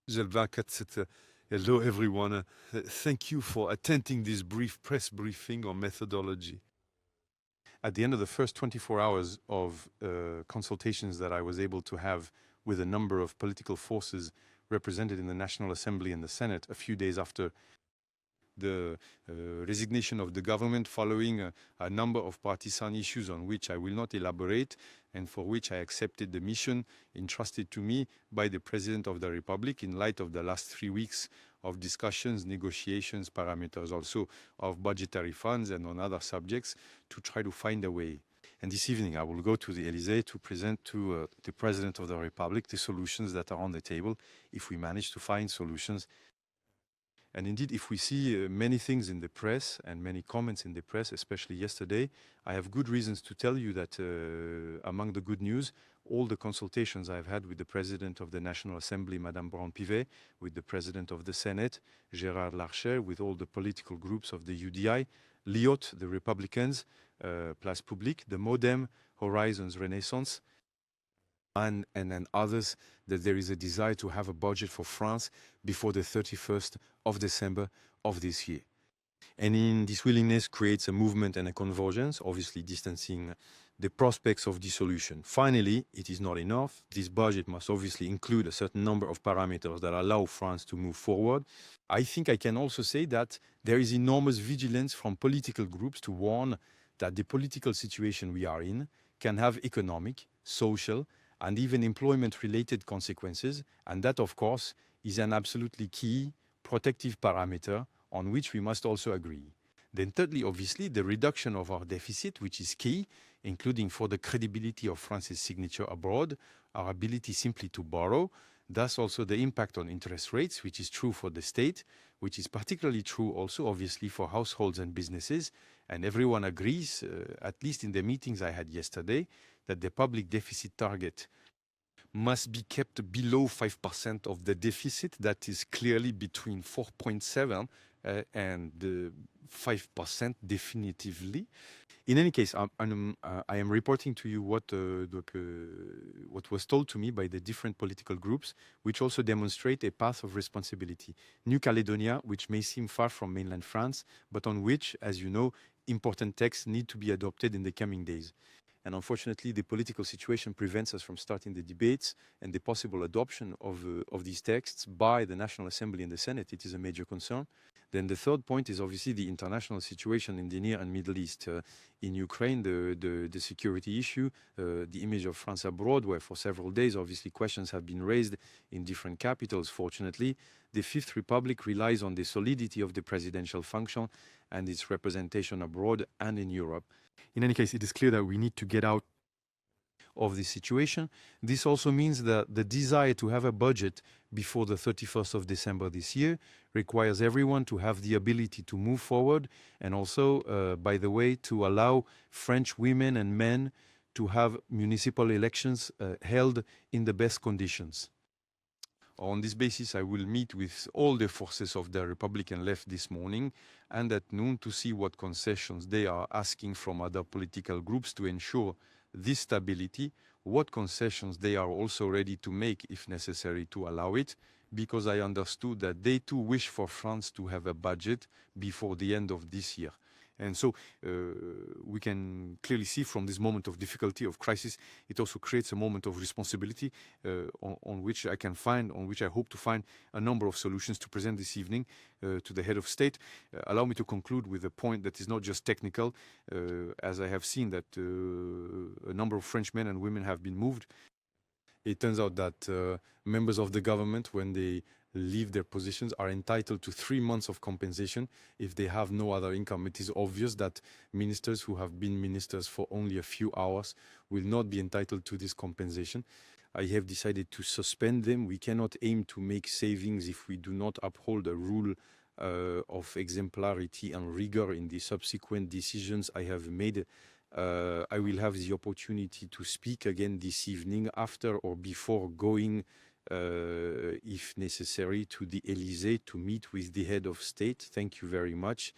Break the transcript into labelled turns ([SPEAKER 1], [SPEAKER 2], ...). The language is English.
[SPEAKER 1] Hello, everyone. Thank you for attending this brief press briefing on methodology. At the end of the first 24 hours of consultations that I was able to have with a number of political forces represented in the National Assembly and the Senate, a few days after the resignation of the government following a number of partisan issues on which I will not elaborate and for which I accepted the mission entrusted to me by the President of the Republic in light of the last 3 weeks of discussions, negotiations, parameters also of budgetary funds and on other subjects to try to find a way. And this evening, I will go to the Élysée to present to the President of the Republic the solutions that are on the table if we manage to find solutions. And indeed, if we see many things in the press and many comments in the press, especially yesterday, I have good reasons to tell you that among the good news, all the consultations I've had with the President of the National Assembly, Madame Brown-Pivet, with the President of the Senate, Gérard Larcher, with all the political groups of the UDI, Liot, the Republicans, Place Publique, the Modem, Horizons Renaissance, and then others, that there is a desire to have a budget for France before the 31st of December of this year. And in this willingness creates a movement and a convergence, obviously distancing the prospects of dissolution. Finally, it is not enough. This budget must obviously include a certain number of parameters that allow France to move forward. I think I can also say that there is enormous vigilance from political groups to warn that the political situation we are in can have economic, social, and even employment-related consequences, and that, of course, is an absolutely key protective parameter on which we must also agree. Then thirdly, obviously, the reduction of our deficit, which is key, including for the credibility of France's signature abroad, our ability simply to borrow, thus also the impact on interest rates, which is true for the state, which is particularly true also, obviously, for households and businesses. And everyone agrees, at least in the meetings I had yesterday, that the public deficit target must be kept below 5% of the deficit. That is clearly between 4.7 and 5% definitively. In any case, I am reporting to you what was told to me by the different political groups, which also demonstrate a path of responsibility. New Caledonia, which may seem far from mainland France, but on which, as you know, important texts need to be adopted in the coming days. And unfortunately, the political situation prevents us from starting the debates and the possible adoption of these texts by the National Assembly and the Senate. It is a major concern. Then the third point is obviously the international situation in the Near and Middle East. In Ukraine, the security issue, the image of France abroad, where for several days, obviously, questions have been raised in different capitals, fortunately. The Fifth Republic relies on the solidity of the presidential function and its representation abroad and in Europe. In any case, it is clear that we need to get out of this situation. This also means that the desire to have a budget before the 31st of December this year requires everyone to have the ability to move forward and also, by the way, to allow French women and men to have municipal elections held in the best conditions. On this basis, I will meet with all the forces of the Republican left this morning and at noon to see what concessions they are asking from other political groups to ensure this stability, what concessions they are also ready to make if necessary to allow it, because I understood that they too wish for France to have a budget before the end of this year. And so we can clearly see from this moment of difficulty, of crisis, it also creates a moment of responsibility on which I hope to find a number of solutions to present this evening to the head of state. Allow me to conclude with a point that is not just technical, as I have seen that a number of French men and women have been moved. It turns out that members of the government, when they leave their positions, are entitled to 3 months of compensation if they have no other income. It is obvious that ministers who have been ministers for only a few hours will not be entitled to this compensation. I have decided to suspend them. We cannot aim to make savings if we do not uphold a rule of exemplarity and rigor in the subsequent decisions I have made. I will have the opportunity to speak again this evening after or before going if necessary, to the Élysée to meet with the head of state. Thank you very much.